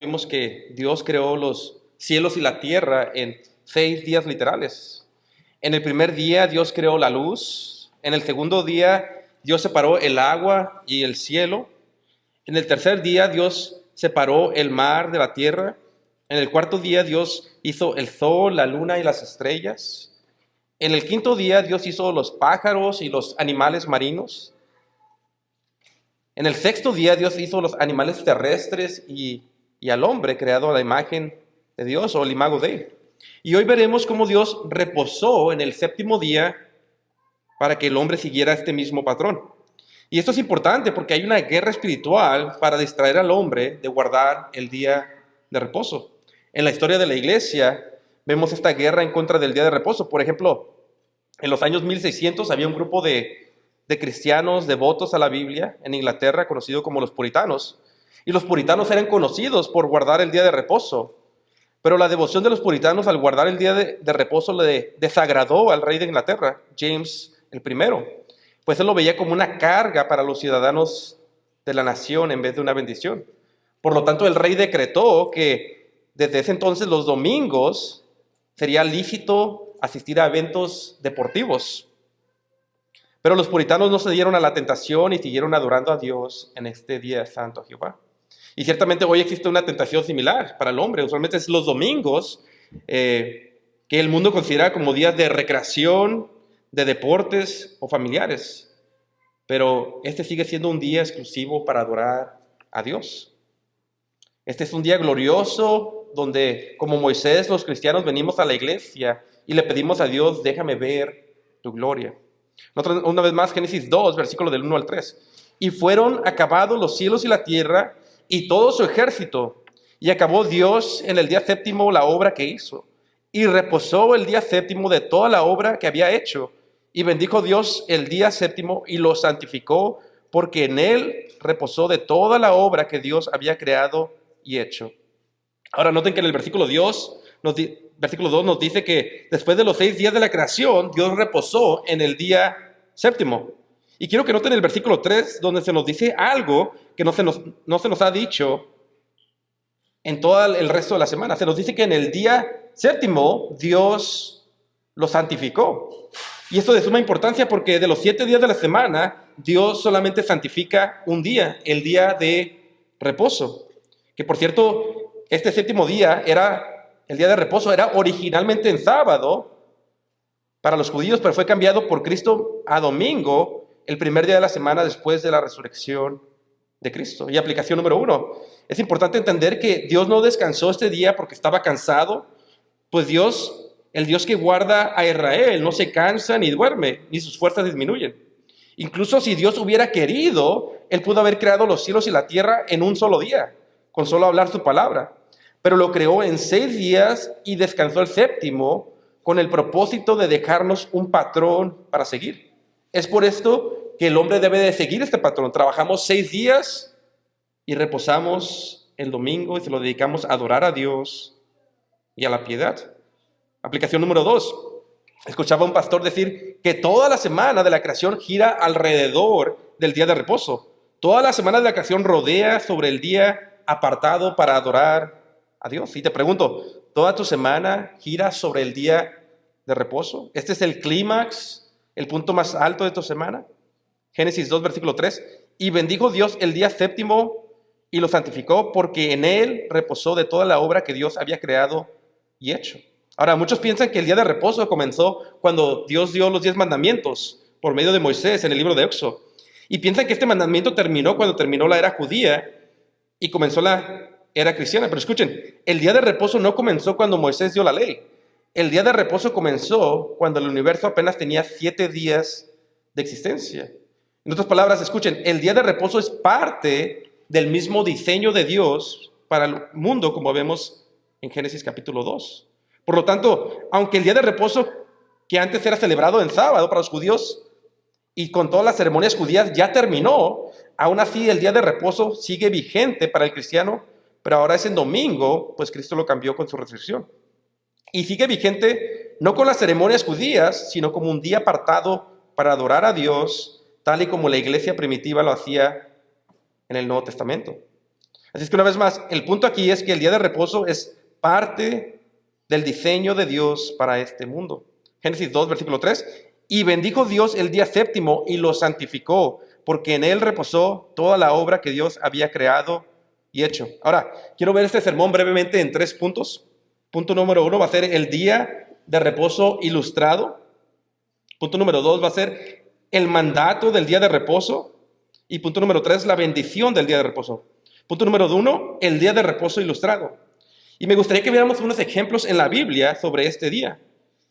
Vimos que Dios creó los cielos y la tierra en 6 días literales. En el primer día Dios creó la luz. En el segundo día Dios separó el agua y el cielo. En el tercer día Dios separó el mar de la tierra. En el cuarto día Dios hizo el sol, la luna y las estrellas. En el quinto día Dios hizo los pájaros y los animales marinos. En el sexto día Dios hizo los animales terrestres y al hombre creado a la imagen de Dios o el imago Dei. Y hoy veremos cómo Dios reposó en el séptimo día para que el hombre siguiera este mismo patrón. Y esto es importante porque hay una guerra espiritual para distraer al hombre de guardar el día de reposo. En la historia de la iglesia vemos esta guerra en contra del día de reposo. Por ejemplo, en los años 1600 había un grupo de cristianos devotos a la Biblia en Inglaterra, conocido como los puritanos. Y los puritanos eran conocidos por guardar el día de reposo. Pero la devoción de los puritanos al guardar el día de reposo le desagradó al rey de Inglaterra, James I, pues él lo veía como una carga para los ciudadanos de la nación en vez de una bendición. Por lo tanto, el rey decretó que desde ese entonces los domingos sería lícito asistir a eventos deportivos. Pero los puritanos no se dieron a la tentación y siguieron adorando a Dios en este día santo a Jehová. Y ciertamente hoy existe una tentación similar para el hombre. Usualmente es los domingos que el mundo considera como días de recreación, de deportes o familiares. Pero este sigue siendo un día exclusivo para adorar a Dios. Este es un día glorioso donde, como Moisés, los cristianos venimos a la iglesia y le pedimos a Dios, déjame ver tu gloria. Una vez más, Génesis 2, versículo del 1 al 3. Y fueron acabados los cielos y la tierra y todo su ejército. Y acabó Dios en el día séptimo la obra que hizo. Y reposó el día séptimo de toda la obra que había hecho. Y bendijo Dios el día séptimo y lo santificó, porque en él reposó de toda la obra que Dios había creado y hecho. Ahora noten que en el versículo 2 nos dice que después de los 6 días de la creación, Dios reposó en el día séptimo. Y quiero que noten el versículo 3, donde se nos dice algo que no se nos ha dicho en todo el resto de la semana. Se nos dice que en el día séptimo Dios lo santificó. Y esto es de suma importancia porque de los 7 días de la semana, Dios solamente santifica un día, el día de reposo. Que por cierto, este séptimo día el día de reposo era originalmente en sábado para los judíos, pero fue cambiado por Cristo a domingo, el primer día de la semana después de la resurrección de Cristo. Y aplicación número 1, es importante entender que Dios no descansó este día porque estaba cansado, pues Dios, el Dios que guarda a Israel, no se cansa ni duerme, ni sus fuerzas disminuyen. Incluso si Dios hubiera querido, Él pudo haber creado los cielos y la tierra en un solo día, con solo hablar su palabra. Pero lo creó en 6 días y descansó el séptimo con el propósito de dejarnos un patrón para seguir. Es por esto que el hombre debe de seguir este patrón. Trabajamos 6 días y reposamos el domingo y se lo dedicamos a adorar a Dios y a la piedad. Aplicación número 2. Escuchaba a un pastor decir que toda la semana de la creación gira alrededor del día de reposo. Toda la semana de la creación rodea sobre el día apartado para adorar a Dios. Y te pregunto, ¿toda tu semana gira sobre el día de reposo? ¿Este es el clímax, el punto más alto de tu semana? Génesis 2, versículo 3. Y bendijo Dios el día séptimo y lo santificó, porque en él reposó de toda la obra que Dios había creado y hecho. Ahora, muchos piensan que el día de reposo comenzó cuando Dios dio los 10 mandamientos por medio de Moisés en el libro de Éxodo. Y piensan que este mandamiento terminó cuando terminó la era judía y comenzó la era cristiana. Pero escuchen, el día de reposo no comenzó cuando Moisés dio la ley. El día de reposo comenzó cuando el universo apenas tenía 7 días de existencia. En otras palabras, escuchen, el día de reposo es parte del mismo diseño de Dios para el mundo, como vemos en Génesis capítulo 2. Por lo tanto, aunque el día de reposo que antes era celebrado en sábado para los judíos y con todas las ceremonias judías ya terminó, aún así el día de reposo sigue vigente para el cristiano, pero ahora es en domingo, pues Cristo lo cambió con su resurrección. Y sigue vigente no con las ceremonias judías, sino como un día apartado para adorar a Dios, tal y como la iglesia primitiva lo hacía en el Nuevo Testamento. Así es que una vez más, el punto aquí es que el día de reposo es parte del diseño de Dios para este mundo. Génesis 2, versículo 3. Y bendijo Dios el día séptimo y lo santificó, porque en él reposó toda la obra que Dios había creado y hecho. Ahora, quiero ver este sermón brevemente en 3 puntos. Punto número 1 va a ser el día de reposo ilustrado. Punto número 2 va a ser el mandato del día de reposo. Y punto número 3, la bendición del día de reposo. Punto número 1, el día de reposo ilustrado. Y me gustaría que viéramos unos ejemplos en la Biblia sobre este día.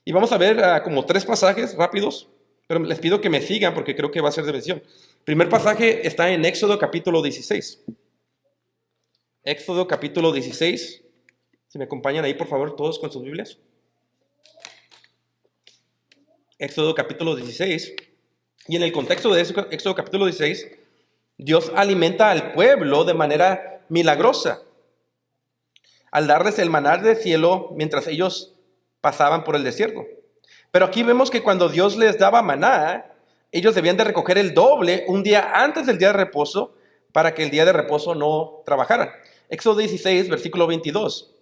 Y vamos a ver como 3 pasajes rápidos, pero les pido que me sigan porque creo que va a ser de bendición. El primer pasaje está en Éxodo capítulo 16. Éxodo capítulo 16. Si me acompañan ahí, por favor, todos con sus Biblias. Éxodo capítulo 16. Y en el contexto de Éxodo capítulo 16, Dios alimenta al pueblo de manera milagrosa al darles el maná del cielo mientras ellos pasaban por el desierto. Pero aquí vemos que cuando Dios les daba maná, ellos debían de recoger el doble un día antes del día de reposo para que el día de reposo no trabajaran. Éxodo 16, versículo 22,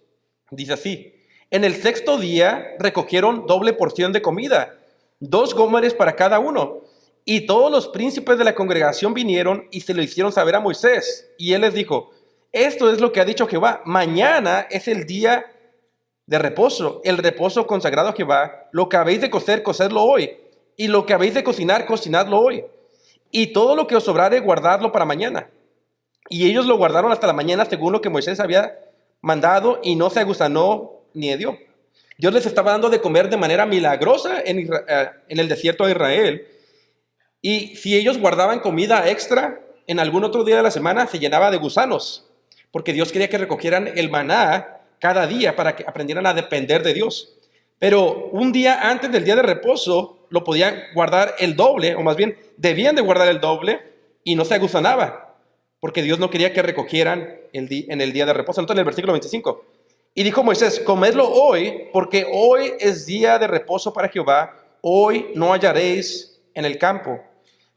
dice así: en el 6º día recogieron doble porción de comida, 2 gómeres para cada uno. Y todos los príncipes de la congregación vinieron y se lo hicieron saber a Moisés. Y él les dijo: esto es lo que ha dicho Jehová, mañana es el día de reposo, el reposo consagrado a Jehová. Lo que habéis de cocer, cocedlo hoy, y lo que habéis de cocinar, cocinadlo hoy. Y todo lo que os sobrare, guardadlo para mañana. Y ellos lo guardaron hasta la mañana según lo que Moisés había mandado, y no se agusanó ni hedió. Dios les estaba dando de comer de manera milagrosa en el desierto de Israel. Y si ellos guardaban comida extra en algún otro día de la semana, se llenaba de gusanos, porque Dios quería que recogieran el maná cada día para que aprendieran a depender de Dios. Pero un día antes del día de reposo lo podían guardar el doble, o más bien debían de guardar el doble, y no se agusanaba, porque Dios no quería que recogieran en el día de reposo. Entonces en el versículo 25, y dijo Moisés: comedlo hoy, porque hoy es día de reposo para Jehová, hoy no hallaréis en el campo.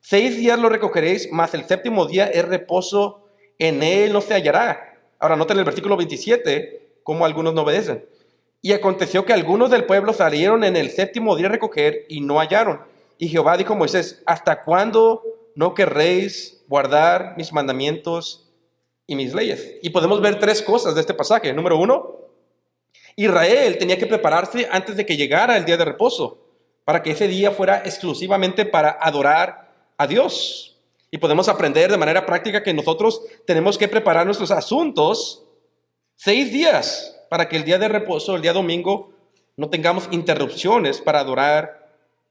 6 días lo recogeréis, mas el 7º día es reposo, en él no se hallará. Ahora noten el versículo 27, cómo algunos no obedecen. Y aconteció que algunos del pueblo salieron en el 7º día a recoger y no hallaron. Y Jehová dijo a Moisés: ¿hasta cuándo no querréis guardar mis mandamientos y mis leyes? Y podemos ver 3 cosas de este pasaje. Número 1, Israel tenía que prepararse antes de que llegara el día de reposo, para que ese día fuera exclusivamente para adorar a Dios. Y podemos aprender de manera práctica que nosotros tenemos que preparar nuestros asuntos 6 días para que el día de reposo, el día domingo, no tengamos interrupciones para adorar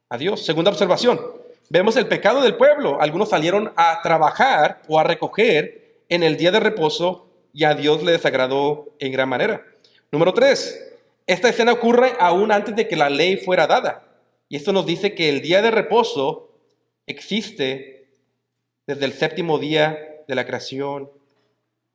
a Dios. Segunda observación, vemos el pecado del pueblo. Algunos salieron a trabajar o a recoger en el día de reposo y a Dios le desagradó en gran manera. Número 3, esta escena ocurre aún antes de que la ley fuera dada. Y esto nos dice que el día de reposo existe desde el 7º día de la creación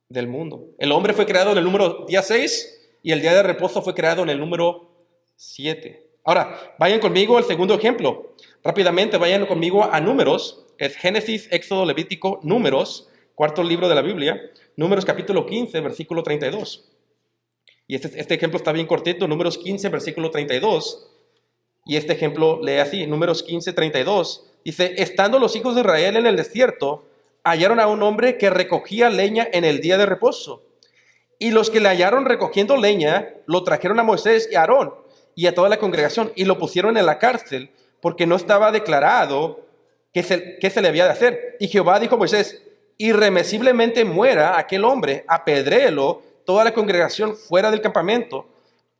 del mundo. El hombre fue creado en el número día 6 y el día de reposo fue creado en el número 7. Ahora, vayan conmigo al segundo ejemplo. Rápidamente, vayan conmigo a Números. Es Génesis, Éxodo, Levítico, Números, 4º libro de la Biblia. Números capítulo 15, versículo 32. Y este ejemplo está bien cortito. Números 15, versículo 32. Y este ejemplo lee así, Números 15, 32. Dice: estando los hijos de Israel en el desierto, hallaron a un hombre que recogía leña en el día de reposo. Y los que le hallaron recogiendo leña, lo trajeron a Moisés y a Aarón y a toda la congregación, y lo pusieron en la cárcel, porque no estaba declarado qué se le había de hacer. Y Jehová dijo a Moisés: irremisiblemente muera aquel hombre, apedréelo toda la congregación fuera del campamento.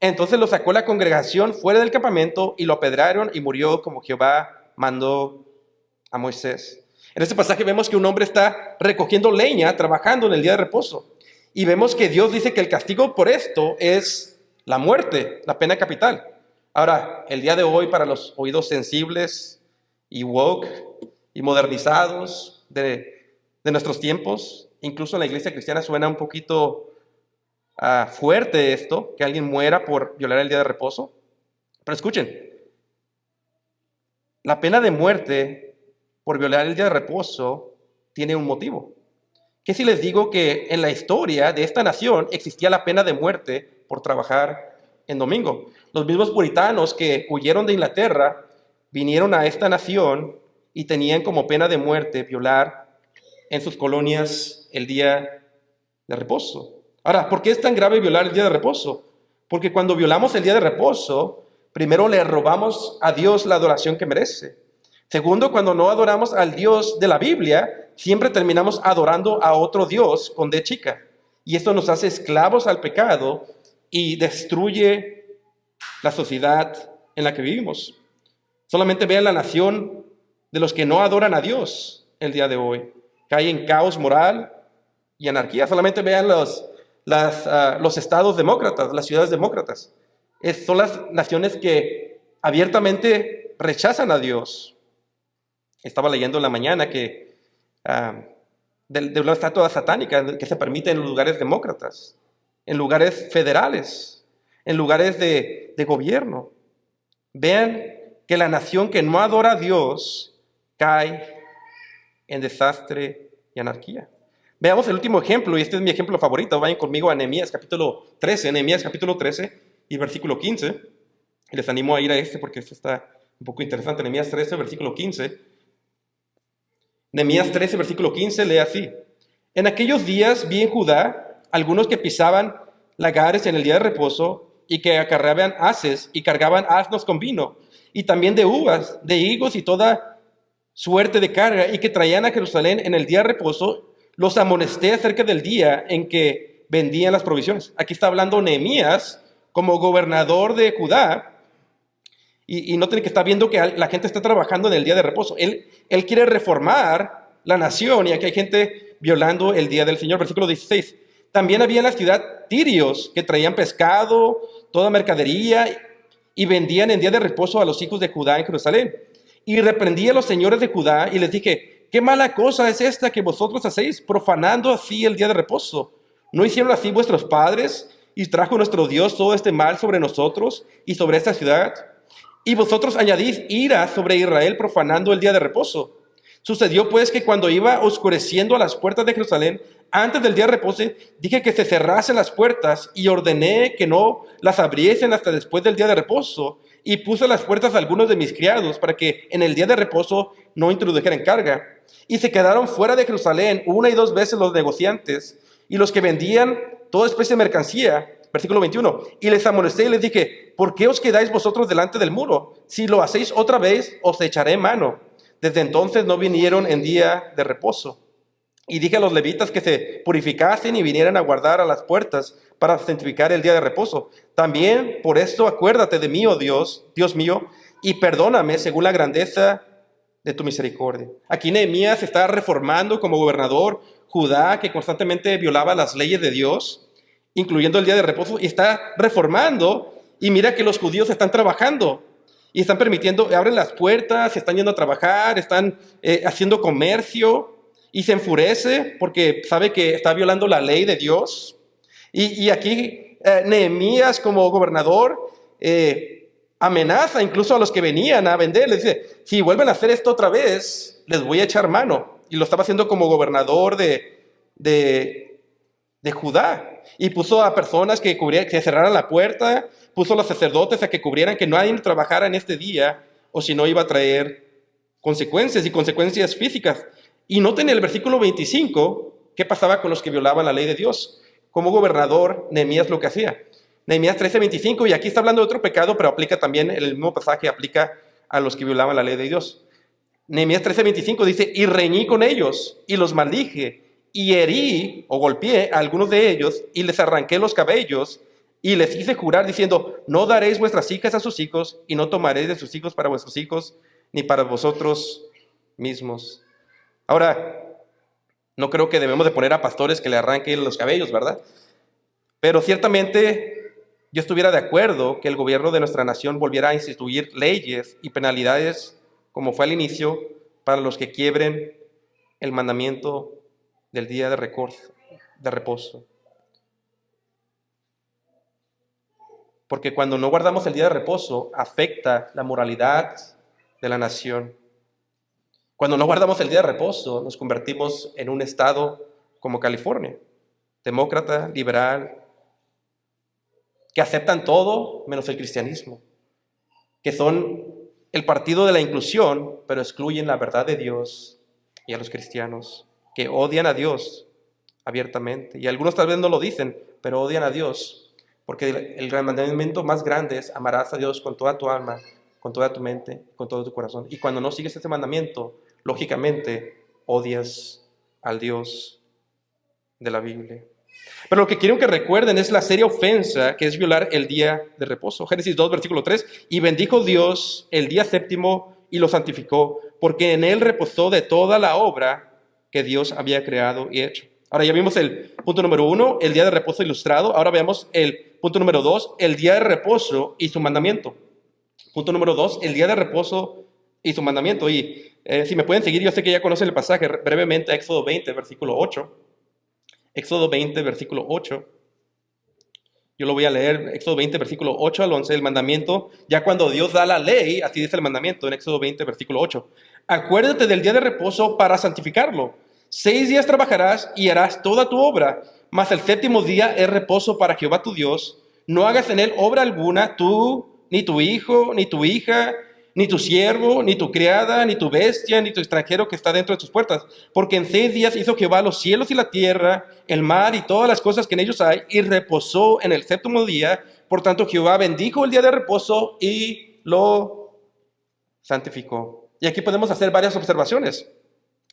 Entonces lo sacó la congregación fuera del campamento y lo apedrearon, y murió como Jehová mandó a Moisés. En este pasaje vemos que un hombre está recogiendo leña, trabajando en el día de reposo. Y vemos que Dios dice que el castigo por esto es la muerte, la pena capital. Ahora, el día de hoy, para los oídos sensibles y woke y modernizados de nuestros tiempos, incluso en la iglesia cristiana suena un poquito fuerte esto, que alguien muera por violar el día de reposo. Pero escuchen, la pena de muerte por violar el día de reposo tiene un motivo. ¿Qué si les digo que en la historia de esta nación existía la pena de muerte por trabajar en domingo? Los mismos puritanos que huyeron de Inglaterra vinieron a esta nación y tenían como pena de muerte violar en sus colonias el día de reposo. Ahora, ¿por qué es tan grave violar el día de reposo? Porque cuando violamos el día de reposo, primero le robamos a Dios la adoración que merece. Segundo, cuando no adoramos al Dios de la Biblia, siempre terminamos adorando a otro Dios con D chica. Y esto nos hace esclavos al pecado y destruye la sociedad en la que vivimos. Solamente vean la nación de los que no adoran a Dios el día de hoy. Cae en caos moral y anarquía. Solamente vean los estados demócratas, las ciudades demócratas. Son las naciones que abiertamente rechazan a Dios. Estaba leyendo en la mañana que de una estatua satánica que se permite en lugares demócratas, en lugares federales, en lugares de gobierno. Vean que la nación que no adora a Dios cae en desastre y anarquía. Veamos el último ejemplo, y este es mi ejemplo favorito. Vayan conmigo a Nehemías capítulo 13, y versículo 15. Y les animo a ir a este porque esto está un poco interesante. Nehemías 13, versículo 15. Nehemías 13, versículo 15 lee así: En aquellos días vi en Judá algunos que pisaban lagares en el día de reposo y que acarreaban haces y cargaban asnos con vino y también de uvas, de higos y toda suerte de carga, y que traían a Jerusalén en el día de reposo. Los amonesté acerca del día en que vendían las provisiones. Aquí está hablando Nehemías como gobernador de Judá. Y noten que está viendo que la gente está trabajando en el día de reposo. Él quiere reformar la nación, y aquí hay gente violando el día del Señor. Versículo 16. También había en la ciudad tirios que traían pescado, toda mercadería, y vendían en día de reposo a los hijos de Judá en Jerusalén. Y reprendí a los señores de Judá y les dije: ¿qué mala cosa es esta que vosotros hacéis, profanando así el día de reposo? ¿No hicieron así vuestros padres, y trajo nuestro Dios todo este mal sobre nosotros y sobre esta ciudad? Y vosotros añadís ira sobre Israel, profanando el día de reposo. Sucedió pues que cuando iba oscureciendo a las puertas de Jerusalén, antes del día de reposo, dije que se cerrasen las puertas y ordené que no las abriesen hasta después del día de reposo, y puse las puertas a algunos de mis criados para que en el día de reposo no introdujeran carga. Y se quedaron fuera de Jerusalén 1 y 2 veces los negociantes y los que vendían toda especie de mercancía. Versículo 21. Y les amonesté y les dije: ¿por qué os quedáis vosotros delante del muro? Si lo hacéis otra vez, os echaré mano. Desde entonces no vinieron en día de reposo. Y dije a los levitas que se purificasen y vinieran a guardar a las puertas para santificar el día de reposo. También por esto acuérdate de mí, oh Dios, Dios mío, y perdóname según la grandeza de tu misericordia. Aquí Nehemías está reformando como gobernador Judá, que constantemente violaba las leyes de Dios, incluyendo el día de reposo, y está reformando. Y mira que los judíos están trabajando y están permitiendo, abren las puertas, están yendo a trabajar, están haciendo comercio, y se enfurece porque sabe que está violando la ley de Dios. Y aquí Nehemías como gobernador amenaza incluso a los que venían a vender. Les dice: si vuelven a hacer esto otra vez, les voy a echar mano. Y lo estaba haciendo como gobernador de Judá. Y puso a personas que cerraran la puerta, puso a los sacerdotes a que cubrieran que nadie trabajara en este día, o si no iba a traer consecuencias, y consecuencias físicas. Y noten en el versículo 25 qué pasaba con los que violaban la ley de Dios. Como gobernador, Nehemías lo que hacía. Nehemías 13:25, y aquí está hablando de otro pecado, pero aplica también, el mismo pasaje aplica a los que violaban la ley de Dios. Nehemías 13:25 dice: y reñí con ellos, y los maldije, y herí o golpeé a algunos de ellos, y les arranqué los cabellos, y les hice jurar diciendo: no daréis vuestras hijas a sus hijos, y no tomaréis de sus hijos para vuestros hijos, ni para vosotros mismos. Ahora, no creo que debemos de poner a pastores que le arranquen los cabellos, ¿verdad? Pero ciertamente yo estuviera de acuerdo que el gobierno de nuestra nación volviera a instituir leyes y penalidades, como fue al inicio, para los que quiebren el mandamiento del día de reposo. Porque cuando no guardamos el día de reposo, afecta la moralidad de la nación. Cuando no guardamos el día de reposo, nos convertimos en un estado como California, demócrata, liberal, que aceptan todo menos el cristianismo, que son el partido de la inclusión, pero excluyen la verdad de Dios y a los cristianos, que odian a Dios abiertamente. Y algunos tal vez no lo dicen, pero odian a Dios, porque el mandamiento más grande es: amarás a Dios con toda tu alma, con toda tu mente, con todo tu corazón. Y cuando no sigues ese mandamiento, lógicamente odias al Dios de la Biblia. Pero lo que quiero que recuerden es la seria ofensa que es violar el día de reposo. Génesis 2, versículo 3. Y bendijo Dios el día séptimo y lo santificó, porque en él reposó de toda la obra que Dios había creado y hecho. Ahora ya vimos el punto número 1, el día de reposo ilustrado. Ahora veamos el punto número 2, el día de reposo y su mandamiento. Punto número 2, el día de reposo y su mandamiento. Y si me pueden seguir, yo sé que ya conocen el pasaje brevemente, Éxodo 20, versículo 8. Éxodo 20, versículo 8. Yo lo voy a leer, Éxodo 20, versículo 8 al 11, el mandamiento. Ya cuando Dios da la ley, así dice el mandamiento en Éxodo 20, versículo 8. Acuérdate del día de reposo para santificarlo. 6 días trabajarás y harás toda tu obra, mas el séptimo día es reposo para Jehová tu Dios. No hagas en él obra alguna, tú, ni tu hijo, ni tu hija, ni tu siervo, ni tu criada, ni tu bestia, ni tu extranjero que está dentro de tus puertas. Porque en 6 días hizo Jehová los cielos y la tierra, el mar y todas las cosas que en ellos hay, y reposó en el séptimo día. Por tanto, Jehová bendijo el día de reposo y lo santificó. Y aquí podemos hacer varias observaciones.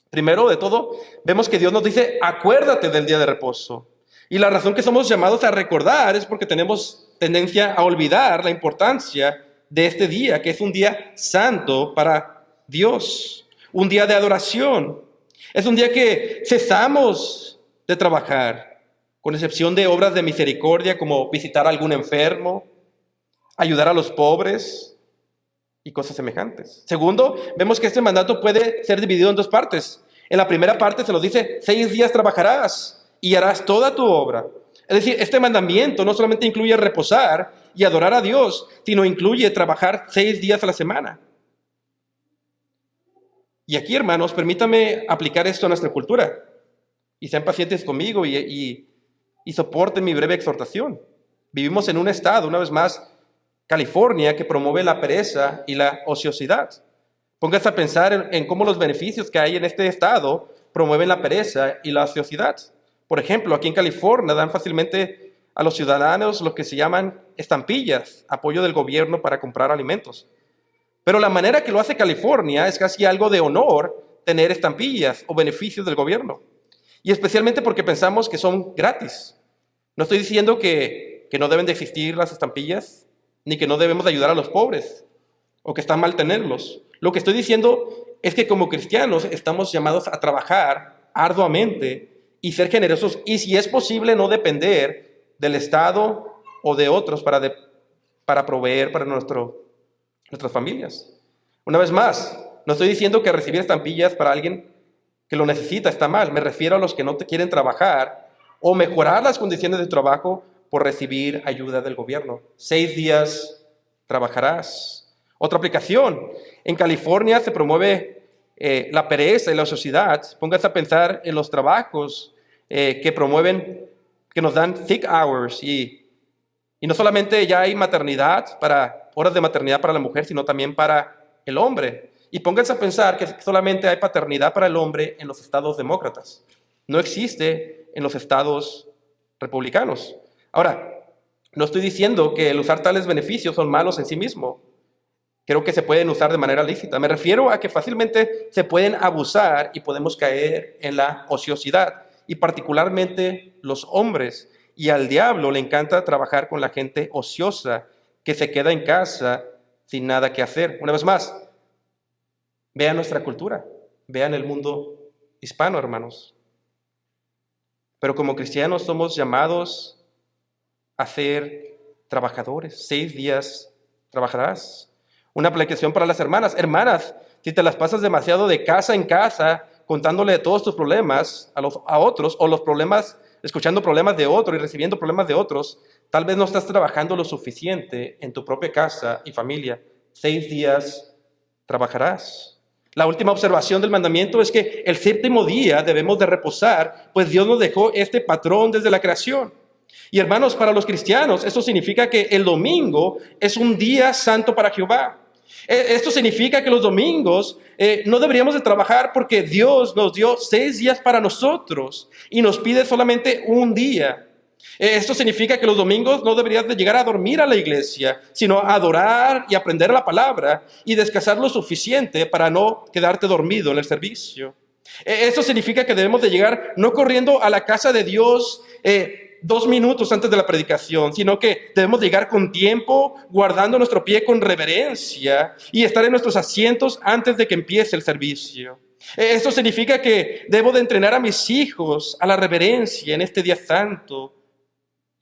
Primero de todo, vemos que Dios nos dice: acuérdate del día de reposo. Y la razón que somos llamados a recordar es porque tenemos tendencia a olvidar la importancia de este día, que es un día santo para Dios, un día de adoración. Es un día que cesamos de trabajar, con excepción de obras de misericordia como visitar a algún enfermo, ayudar a los pobres y cosas semejantes. Segundo, vemos que este mandato puede ser dividido en 2 partes. En la primera parte se nos dice: 6 días trabajarás y harás toda tu obra. Es decir, este mandamiento no solamente incluye reposar y adorar a Dios, sino incluye trabajar 6 días a la semana. Y aquí, hermanos, permítame aplicar esto a nuestra cultura. Y sean pacientes conmigo y soporten mi breve exhortación. Vivimos en un estado, una vez más, California, que promueve la pereza y la ociosidad. Póngase a pensar en cómo los beneficios que hay en este estado promueven la pereza y la ociosidad. Por ejemplo, aquí en California dan fácilmente a los ciudadanos lo que se llaman estampillas, apoyo del gobierno para comprar alimentos. Pero la manera que lo hace California es casi algo de honor tener estampillas o beneficios del gobierno. Y especialmente porque pensamos que son gratis. No estoy diciendo que no deben de existir las estampillas, ni que no debemos de ayudar a los pobres, o que está mal tenerlos. Lo que estoy diciendo es que como cristianos estamos llamados a trabajar arduamente y ser generosos, y si es posible no depender del Estado o de otros para proveer para nuestras familias. Una vez más, no estoy diciendo que recibir estampillas para alguien que lo necesita está mal. Me refiero a los que no quieren trabajar o mejorar las condiciones de trabajo por recibir ayuda del gobierno. 6 días trabajarás. Otra aplicación. En California se promueve la pereza y la ociosidad. Póngase a pensar en los trabajos que promueven, que nos dan sick hours. Y no solamente ya hay horas de maternidad para la mujer, sino también para el hombre. Y pónganse a pensar que solamente hay paternidad para el hombre en los estados demócratas. No existe en los estados republicanos. Ahora, no estoy diciendo que el usar tales beneficios son malos en sí mismo. Creo que se pueden usar de manera lícita. Me refiero a que fácilmente se pueden abusar y podemos caer en la ociosidad. Y particularmente los hombres. Y al diablo le encanta trabajar con la gente ociosa que se queda en casa sin nada que hacer. Una vez más, vean nuestra cultura, vean el mundo hispano, hermanos. Pero como cristianos somos llamados a ser trabajadores. 6 días trabajarás. Una aplicación para las hermanas. Hermanas, si te las pasas demasiado de casa en casa, contándole todos tus problemas a otros, o los problemas, escuchando problemas de otros y recibiendo problemas de otros, tal vez no estás trabajando lo suficiente en tu propia casa y familia. 6 días trabajarás. La última observación del mandamiento es que el séptimo día debemos de reposar, pues Dios nos dejó este patrón desde la creación. Y hermanos, para los cristianos, esto significa que el domingo es un día santo para Jehová. Esto significa que los domingos no deberíamos de trabajar porque Dios nos dio 6 días para nosotros y nos pide solamente un día. Esto significa que los domingos no deberías de llegar a dormir a la iglesia, sino a adorar y aprender la palabra y descansar lo suficiente para no quedarte dormido en el servicio. Esto significa que debemos de llegar no corriendo a la casa de Dios 2 minutos antes de la predicación, sino que debemos llegar con tiempo, guardando nuestro pie con reverencia y estar en nuestros asientos antes de que empiece el servicio. Esto significa que debo de entrenar a mis hijos a la reverencia en este día santo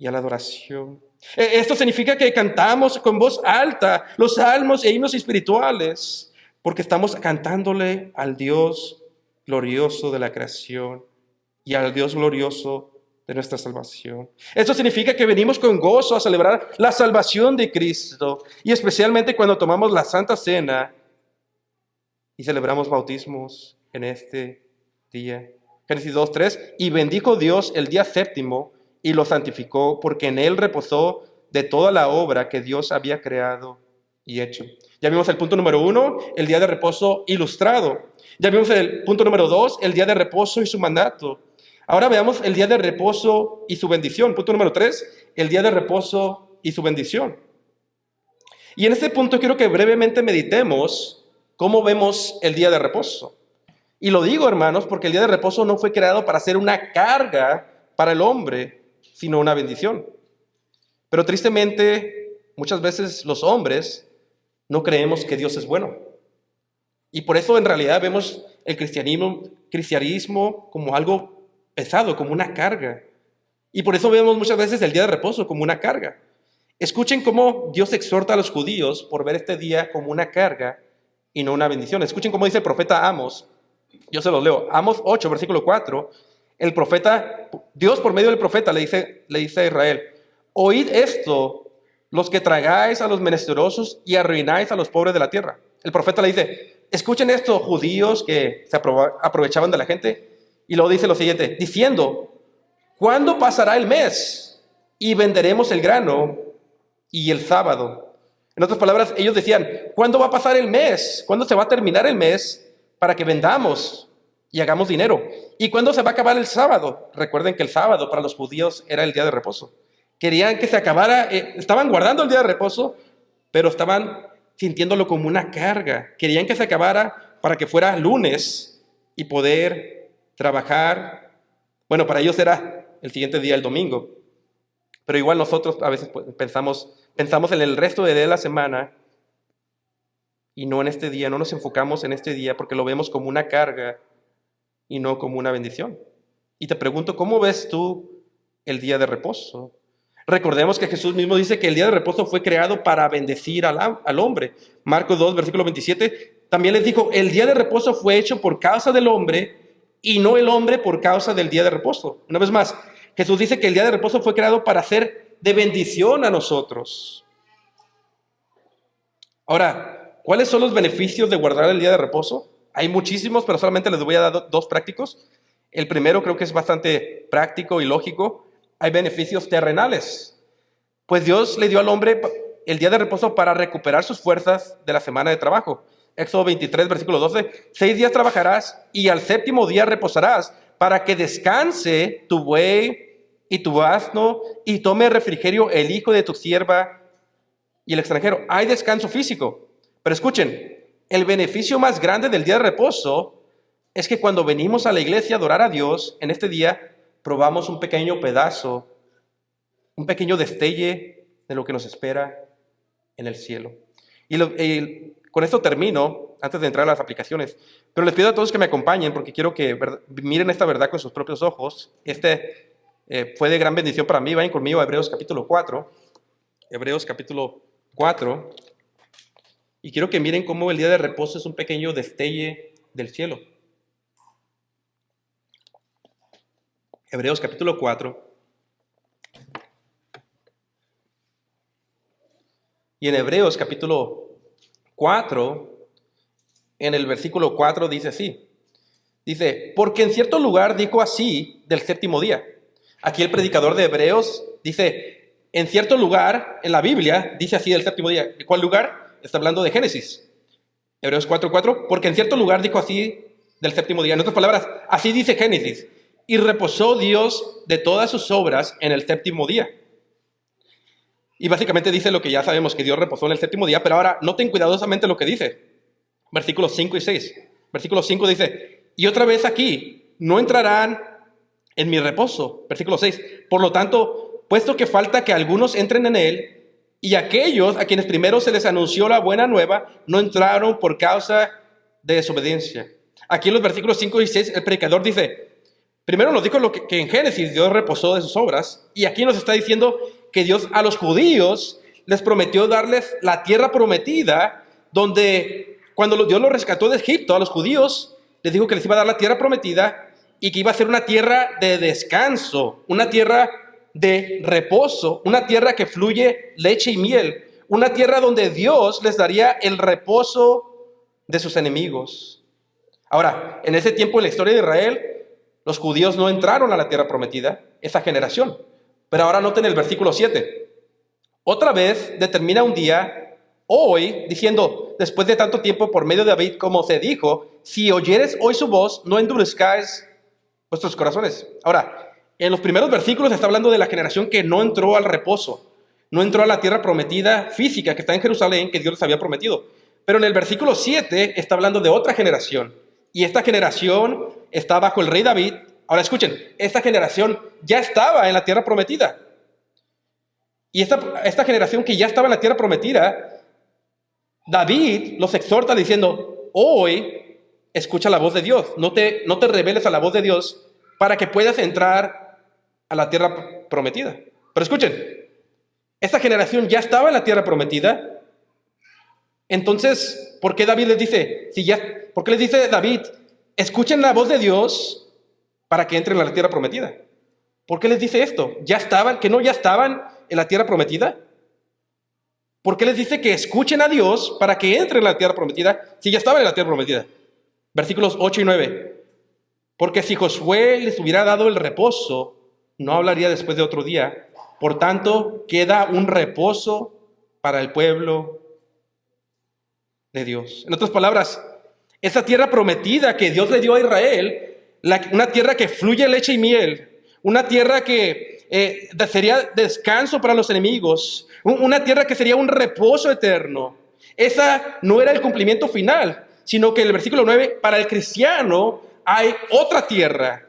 y a la adoración. Esto significa que cantamos con voz alta los salmos e himnos espirituales, porque estamos cantándole al Dios glorioso de la creación y al Dios glorioso de nuestra salvación. Esto significa que venimos con gozo a celebrar la salvación de Cristo, y especialmente cuando tomamos la Santa Cena y celebramos bautismos en este día. Génesis 2:3, y bendijo Dios el día séptimo y lo santificó, porque en él reposó de toda la obra que Dios había creado y hecho. Ya vimos el punto número 1, el día de reposo ilustrado. Ya vimos el punto número 2, el día de reposo y su mandato. Ahora veamos el día de reposo y su bendición. Punto número 3, el día de reposo y su bendición. Y en este punto quiero que brevemente meditemos cómo vemos el día de reposo. Y lo digo, hermanos, porque el día de reposo no fue creado para ser una carga para el hombre, sino una bendición. Pero tristemente, muchas veces los hombres no creemos que Dios es bueno. Y por eso en realidad vemos el cristianismo como algo pesado, como una carga. Y por eso vemos muchas veces el día de reposo como una carga. Escuchen cómo Dios exhorta a los judíos por ver este día como una carga y no una bendición. Escuchen cómo dice el profeta Amos. Yo se los leo. Amos 8, versículo 4. El profeta, Dios por medio del profeta le dice a Israel: oíd esto, los que tragáis a los menesterosos y arruináis a los pobres de la tierra. El profeta le dice: escuchen esto, judíos que se aprovechaban de la gente. Y luego dice lo siguiente, diciendo: ¿cuándo pasará el mes y venderemos el grano y el sábado? En otras palabras, ellos decían: ¿cuándo va a pasar el mes? ¿Cuándo se va a terminar el mes para que vendamos y hagamos dinero? ¿Y cuándo se va a acabar el sábado? Recuerden que el sábado para los judíos era el día de reposo. Querían que se acabara, estaban guardando el día de reposo, pero estaban sintiéndolo como una carga. Querían que se acabara para que fuera lunes y poder trabajar. Bueno, para ellos era el siguiente día, el domingo. Pero igual nosotros a veces pensamos en el resto de la semana y no en este día. No nos enfocamos en este día porque lo vemos como una carga y no como una bendición. Y te pregunto, ¿cómo ves tú el día de reposo? Recordemos que Jesús mismo dice que el día de reposo fue creado para bendecir al hombre. Marcos 2, versículo 27, también les dijo: el día de reposo fue hecho por causa del hombre y no el hombre por causa del día de reposo. Una vez más, Jesús dice que el día de reposo fue creado para ser de bendición a nosotros. Ahora, ¿cuáles son los beneficios de guardar el día de reposo? Hay muchísimos, pero solamente les voy a dar 2 prácticos. El primero creo que es bastante práctico y lógico. Hay beneficios terrenales. Pues Dios le dio al hombre el día de reposo para recuperar sus fuerzas de la semana de trabajo. Éxodo 23, versículo 12. 6 días trabajarás y al séptimo día reposarás para que descanse tu buey y tu asno y tome refrigerio el hijo de tu sierva y el extranjero. Hay descanso físico. Pero escuchen, el beneficio más grande del día de reposo es que cuando venimos a la iglesia a adorar a Dios, en este día probamos un pequeño pedazo, un pequeño destelle de lo que nos espera en el cielo. Y con esto termino, antes de entrar a las aplicaciones, pero les pido a todos que me acompañen porque quiero que miren esta verdad con sus propios ojos. Fue de gran bendición para mí. Vayan conmigo a Hebreos capítulo 4. Hebreos capítulo 4. Y quiero que miren cómo el día de reposo es un pequeño destelle del cielo. Hebreos capítulo 4. Y en Hebreos capítulo 4 en el versículo 4 dice así. Dice, porque en cierto lugar dijo así del séptimo día. Aquí el predicador de Hebreos dice, en cierto lugar en la Biblia dice así del séptimo día. ¿De cuál lugar? Está hablando de Génesis. Hebreos 4:4, porque en cierto lugar dijo así del séptimo día. En otras palabras, así dice Génesis. Y reposó Dios de todas sus obras en el séptimo día. Y básicamente dice lo que ya sabemos, que Dios reposó en el séptimo día, pero ahora noten cuidadosamente lo que dice. Versículos 5 y 6. Versículo 5 dice, y otra vez aquí, no entrarán en mi reposo. Versículo 6, por lo tanto, puesto que falta que algunos entren en él, y aquellos a quienes primero se les anunció la buena nueva, no entraron por causa de desobediencia. Aquí en los versículos 5 y 6, el predicador dice, primero nos dijo que en Génesis Dios reposó de sus obras, y aquí nos está diciendo que Dios a los judíos les prometió darles la tierra prometida, donde cuando Dios los rescató de Egipto, a los judíos les dijo que les iba a dar la tierra prometida y que iba a ser una tierra de descanso, una tierra de reposo, una tierra que fluye leche y miel, una tierra donde Dios les daría el reposo de sus enemigos. Ahora, en ese tiempo en la historia de Israel, los judíos no entraron a la tierra prometida, esa generación. Pero ahora noten el versículo 7. Otra vez determina un día, hoy, diciendo, después de tanto tiempo por medio de David, como se dijo, si oyeres hoy su voz, no endurezcáis vuestros corazones. Ahora, en los primeros versículos está hablando de la generación que no entró al reposo, no entró a la tierra prometida física que está en Jerusalén, que Dios les había prometido. Pero en el versículo 7 está hablando de otra generación. Y esta generación está bajo el rey David. Ahora escuchen, esta generación ya estaba en la tierra prometida. Y esta generación que ya estaba en la tierra prometida, David los exhorta diciendo, hoy escucha la voz de Dios, no te rebeles a la voz de Dios para que puedas entrar a la tierra prometida. Pero escuchen, esta generación ya estaba en la tierra prometida. Entonces, ¿por qué David les dice, por qué les dice David, escuchen la voz de Dios para que entren a la tierra prometida? ¿Por qué les dice esto? ¿Ya estaban en la tierra prometida? ¿Por qué les dice que escuchen a Dios para que entren a la tierra prometida si ya estaban en la tierra prometida? Versículos 8 y 9. Porque si Josué les hubiera dado el reposo, no hablaría después de otro día. Por tanto, queda un reposo para el pueblo de Dios. En otras palabras, esa tierra prometida que Dios le dio a Israel, una tierra que fluye leche y miel, una tierra que sería descanso para los enemigos, una tierra que sería un reposo eterno. Esa no era el cumplimiento final, sino que en el versículo 9, para el cristiano hay otra tierra.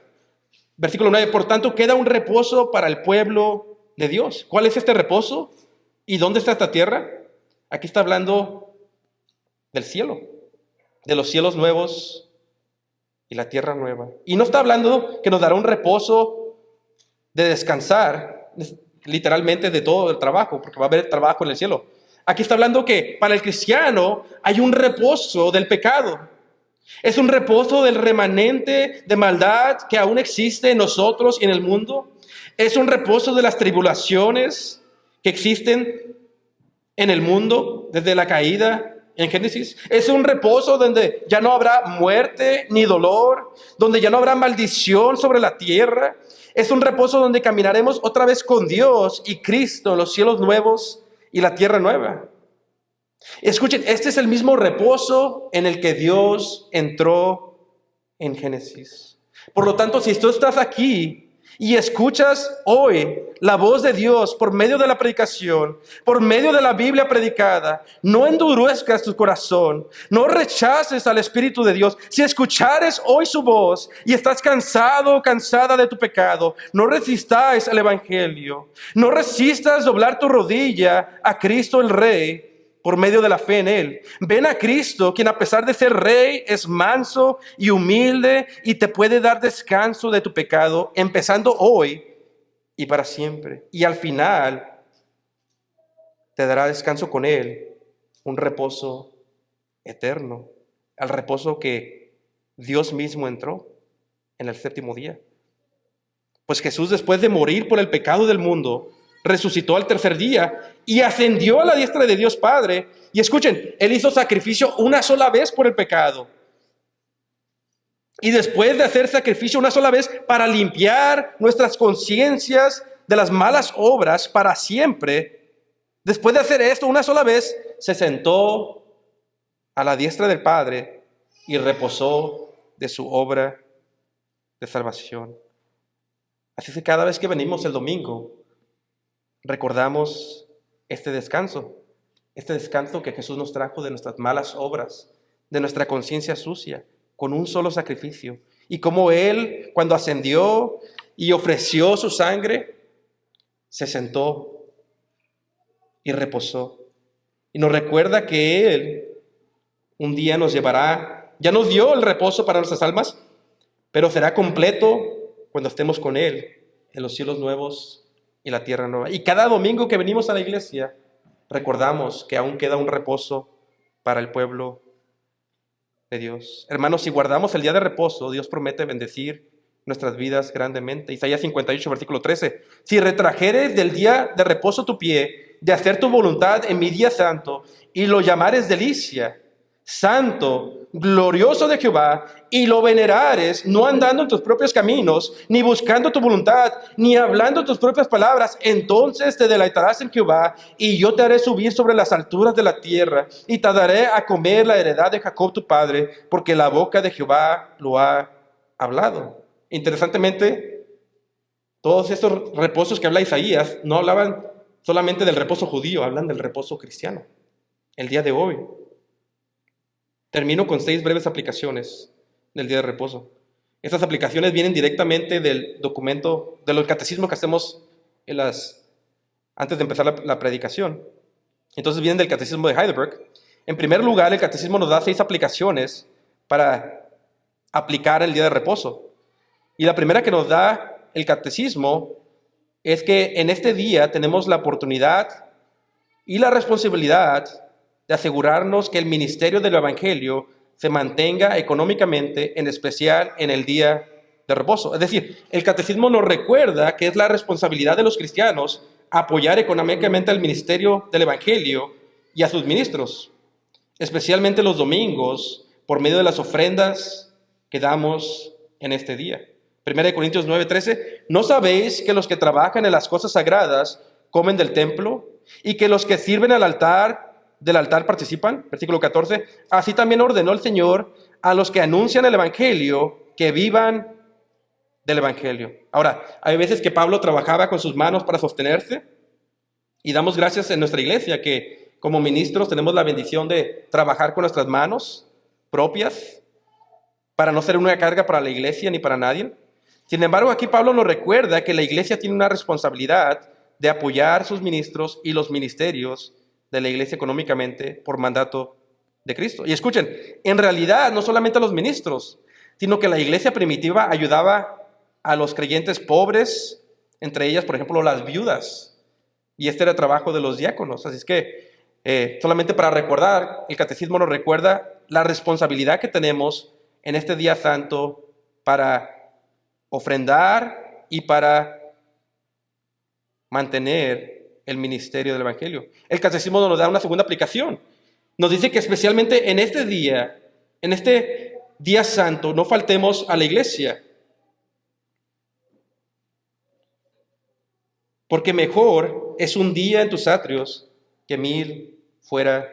Versículo 9, por tanto queda un reposo para el pueblo de Dios. ¿Cuál es este reposo? ¿Y dónde está esta tierra? Aquí está hablando del cielo, de los cielos nuevos y la tierra nueva. Y no está hablando que nos dará un reposo de descansar, literalmente de todo el trabajo, porque va a haber trabajo en el cielo. Aquí está hablando que para el cristiano hay un reposo del pecado. Es un reposo del remanente de maldad que aún existe en nosotros y en el mundo. Es un reposo de las tribulaciones que existen en el mundo desde la caída en Génesis. Es un reposo donde ya no habrá muerte ni dolor, donde ya no habrá maldición sobre la tierra. Es un reposo donde caminaremos otra vez con Dios y Cristo en los cielos nuevos y la tierra nueva. Escuchen, este es el mismo reposo en el que Dios entró en Génesis. Por lo tanto, si tú estás aquí y escuchas hoy la voz de Dios por medio de la predicación, por medio de la Biblia predicada, no endurezcas tu corazón, no rechaces al Espíritu de Dios. Si escuchares hoy su voz y estás cansado o cansada de tu pecado, no resistáis al Evangelio. No resistas doblar tu rodilla a Cristo el Rey por medio de la fe en Él. Ven a Cristo, quien a pesar de ser Rey es manso y humilde y te puede dar descanso de tu pecado, empezando hoy y para siempre. Y al final te dará descanso con Él, un reposo eterno, al reposo que Dios mismo entró en el séptimo día. Pues Jesús, después de morir por el pecado del mundo, resucitó al tercer día y ascendió a la diestra de Dios Padre. Y escuchen, Él hizo sacrificio una sola vez por el pecado. Y después de hacer sacrificio una sola vez para limpiar nuestras conciencias de las malas obras para siempre, después de hacer esto una sola vez, se sentó a la diestra del Padre y reposó de su obra de salvación. Así que cada vez que venimos el domingo, recordamos este descanso que Jesús nos trajo de nuestras malas obras, de nuestra conciencia sucia, con un solo sacrificio. Y como Él, cuando ascendió y ofreció su sangre, se sentó y reposó. Y nos recuerda que Él un día nos llevará, ya nos dio el reposo para nuestras almas, pero será completo cuando estemos con Él en los cielos nuevos y la tierra nueva. Y cada domingo que venimos a la iglesia, recordamos que aún queda un reposo para el pueblo de Dios. Hermanos, si guardamos el día de reposo, Dios promete bendecir nuestras vidas grandemente. Isaías 58, versículo 13. Si retrajeres del día de reposo tu pie, de hacer tu voluntad en mi día santo, y lo llamares delicia, santo, glorioso de Jehová, y lo venerares, no andando en tus propios caminos, ni buscando tu voluntad, ni hablando tus propias palabras, entonces te deleitarás en Jehová, y yo te haré subir sobre las alturas de la tierra, y te daré a comer la heredad de Jacob tu padre, porque la boca de Jehová lo ha hablado. Interesantemente, todos estos reposos que habla Isaías no hablaban solamente del reposo judío, hablan del reposo cristiano, el día de hoy. Termino con 6 breves aplicaciones del día de reposo. Estas aplicaciones vienen directamente del documento, del catecismo que hacemos antes de empezar la predicación. Entonces vienen del catecismo de Heidelberg. En primer lugar, el catecismo nos da 6 aplicaciones para aplicar el día de reposo. Y la primera que nos da el catecismo es que en este día tenemos la oportunidad y la responsabilidad de asegurarnos que el ministerio del Evangelio se mantenga económicamente, en especial en el día de reposo. Es decir, el catecismo nos recuerda que es la responsabilidad de los cristianos apoyar económicamente al ministerio del Evangelio y a sus ministros, especialmente los domingos, por medio de las ofrendas que damos en este día. 1 Corintios 9:13, ¿no sabéis que los que trabajan en las cosas sagradas comen del templo y que los que sirven del altar participan? Versículo 14, así también ordenó el Señor a los que anuncian el Evangelio que vivan del Evangelio. Ahora, hay veces que Pablo trabajaba con sus manos para sostenerse y damos gracias en nuestra iglesia que como ministros tenemos la bendición de trabajar con nuestras manos propias para no ser una carga para la iglesia ni para nadie. Sin embargo, aquí Pablo nos recuerda que la iglesia tiene una responsabilidad de apoyar sus ministros y los ministerios de la iglesia económicamente por mandato de Cristo. Y escuchen, en realidad no solamente a los ministros, sino que la iglesia primitiva ayudaba a los creyentes pobres, entre ellas, por ejemplo, las viudas. Y este era el trabajo de los diáconos. Así es que, solamente para recordar, el catecismo nos recuerda la responsabilidad que tenemos en este día santo para ofrendar y para mantener el ministerio del Evangelio. El catecismo nos da una segunda aplicación. Nos dice que especialmente en este día santo, no faltemos a la iglesia. Porque mejor es un día en tus atrios que 1000 fuera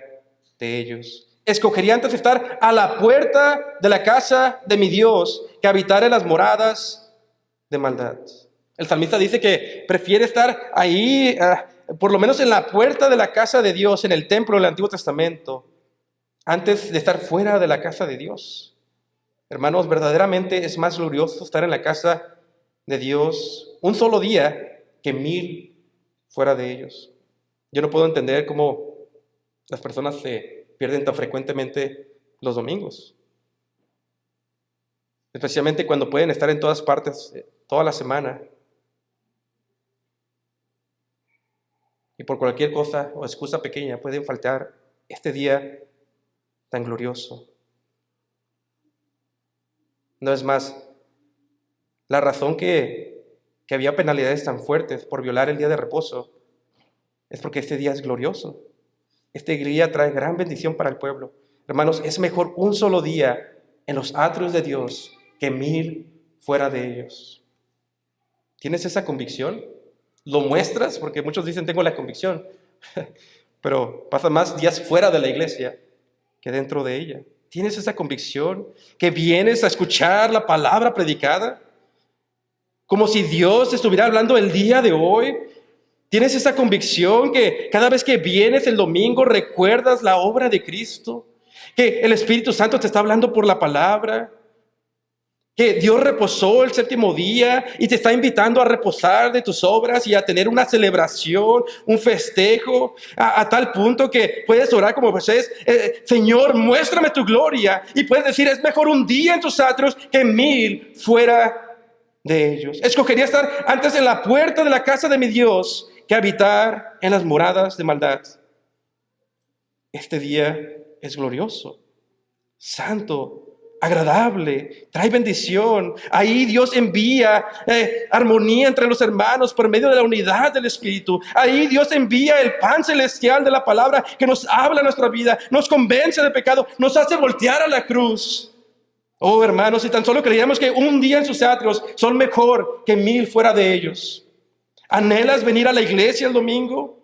de ellos. Escogería antes estar a la puerta de la casa de mi Dios que habitar en las moradas de maldad. El salmista dice que prefiere estar ahí, por lo menos en la puerta de la casa de Dios, en el templo del Antiguo Testamento, antes de estar fuera de la casa de Dios. Hermanos, verdaderamente es más glorioso estar en la casa de Dios un solo día que 1000 fuera de ellos. Yo no puedo entender cómo las personas se pierden tan frecuentemente los domingos, especialmente cuando pueden estar en todas partes toda la semana. Y por cualquier cosa o excusa pequeña pueden faltar este día tan glorioso. No es más, la razón que había penalidades tan fuertes por violar el día de reposo es porque este día es glorioso. Este día trae gran bendición para el pueblo. Hermanos, es mejor un solo día en los atrios de Dios que 1000 fuera de ellos. ¿Tienes esa convicción? ¿Lo muestras? Porque muchos dicen, tengo la convicción. Pero pasan más días fuera de la iglesia que dentro de ella. ¿Tienes esa convicción que vienes a escuchar la palabra predicada? Como si Dios estuviera hablando el día de hoy. ¿Tienes esa convicción que cada vez que vienes el domingo recuerdas la obra de Cristo? Que el Espíritu Santo te está hablando por la palabra. Que Dios reposó el séptimo día y te está invitando a reposar de tus obras y a tener una celebración, un festejo, a tal punto que puedes orar como Moisés, Señor, muéstrame tu gloria. Y puedes decir, es mejor un día en tus atrios que 1000 fuera de ellos. Escogería estar antes en la puerta de la casa de mi Dios que habitar en las moradas de maldad. Este día es glorioso, santo, agradable, trae bendición. Ahí Dios envía armonía entre los hermanos por medio de la unidad del Espíritu. Ahí Dios envía el pan celestial de la palabra que nos habla nuestra vida, nos convence de pecado, nos hace voltear a la cruz. Oh, hermanos, si tan solo creíamos que un día en sus atrios son mejor que 1000 fuera de ellos. ¿Anhelas venir a la iglesia el domingo?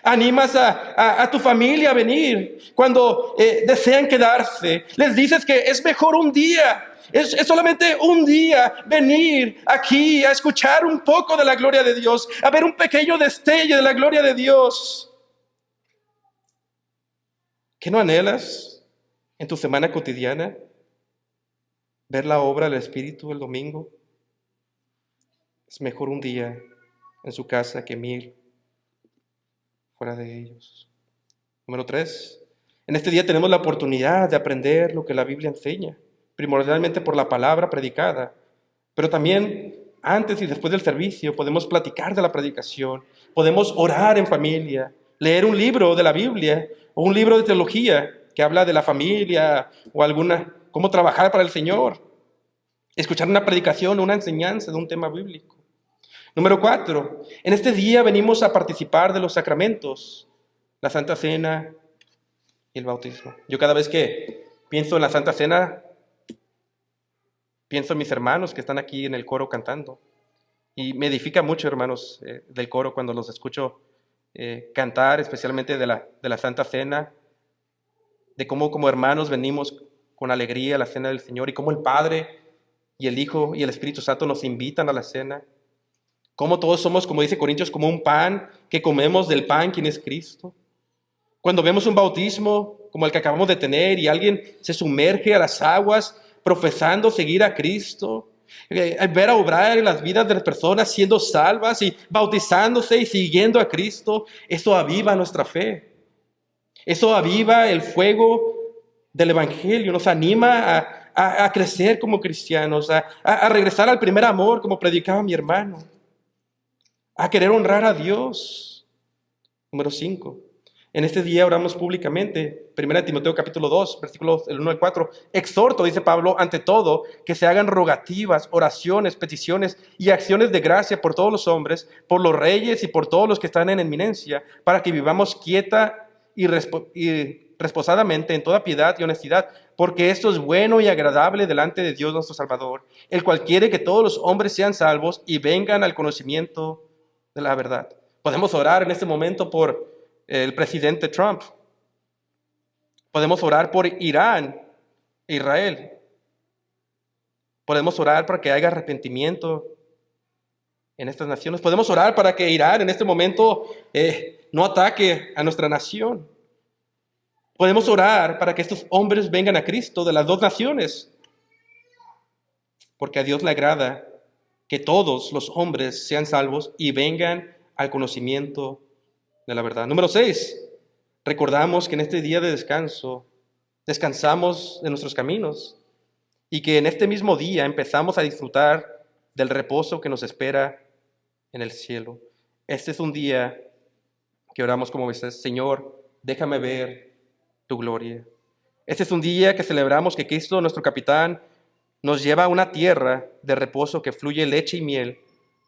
¿Animas a tu familia a venir cuando desean quedarse? Les dices que es mejor un día, es solamente un día venir aquí a escuchar un poco de la gloria de Dios, a ver un pequeño destello de la gloria de Dios. ¿Qué no anhelas en tu semana cotidiana? ¿Ver la obra del Espíritu el domingo? Es mejor un día en su casa que 1000 fuera de ellos. Número 3. En este día tenemos la oportunidad de aprender lo que la Biblia enseña, primordialmente por la palabra predicada, pero también antes y después del servicio podemos platicar de la predicación, podemos orar en familia, leer un libro de la Biblia o un libro de teología que habla de la familia o cómo trabajar para el Señor, escuchar una predicación o una enseñanza de un tema bíblico. Número 4, en este día venimos a participar de los sacramentos, la Santa Cena y el bautismo. Yo cada vez que pienso en la Santa Cena, pienso en mis hermanos que están aquí en el coro cantando. Y me edifica mucho, hermanos, del coro cuando los escucho cantar, especialmente de la Santa Cena, de cómo como hermanos venimos con alegría a la Cena del Señor y cómo el Padre y el Hijo y el Espíritu Santo nos invitan a la cena. Cómo todos somos, como dice Corintios, como un pan que comemos del pan, quien es Cristo. Cuando vemos un bautismo como el que acabamos de tener y alguien se sumerge a las aguas profesando seguir a Cristo, ver a obrar en las vidas de las personas siendo salvas y bautizándose y siguiendo a Cristo, eso aviva nuestra fe. Eso aviva el fuego del Evangelio, nos anima a crecer como cristianos, a regresar al primer amor como predicaba mi hermano, a querer honrar a Dios. Número 5. En este día oramos públicamente. 1 Timoteo capítulo 2, versículos del 1 al 4. Exhorto, dice Pablo, ante todo, que se hagan rogativas, oraciones, peticiones y acciones de gracia por todos los hombres, por los reyes y por todos los que están en eminencia, para que vivamos quieta y reposadamente en toda piedad y honestidad, porque esto es bueno y agradable delante de Dios nuestro Salvador, el cual quiere que todos los hombres sean salvos y vengan al conocimiento de la verdad. Podemos orar en este momento por el presidente Trump. Podemos orar por Irán e Israel. Podemos orar para que haya arrepentimiento en estas naciones. Podemos orar para que Irán en este momento no ataque a nuestra nación. Podemos orar para que estos hombres vengan a Cristo de las dos naciones, porque a Dios le agrada que todos los hombres sean salvos y vengan al conocimiento de la verdad. Número 6, recordamos que en este día de descanso descansamos de nuestros caminos y que en este mismo día empezamos a disfrutar del reposo que nos espera en el cielo. Este es un día que oramos como Moisés: Señor, déjame ver tu gloria. Este es un día que celebramos que Cristo, nuestro capitán, nos lleva a una tierra de reposo que fluye leche y miel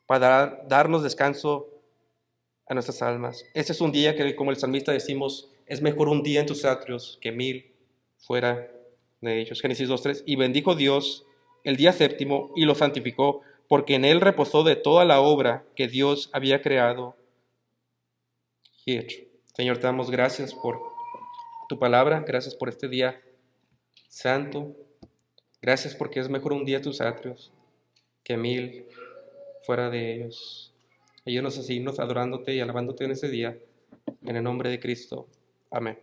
para darnos descanso a nuestras almas. Este es un día que, como el salmista decimos, es mejor un día en tus atrios que 1000 fuera de ellos. Génesis 2:3. Y bendijo Dios el día séptimo y lo santificó, porque en él reposó de toda la obra que Dios había creado y hecho. Señor, te damos gracias por tu palabra, gracias por este día santo, gracias porque es mejor un día en tus atrios que 1000 fuera de ellos. Ayúdanos a seguirnos adorándote y alabándote en ese día, en el nombre de Cristo. Amén.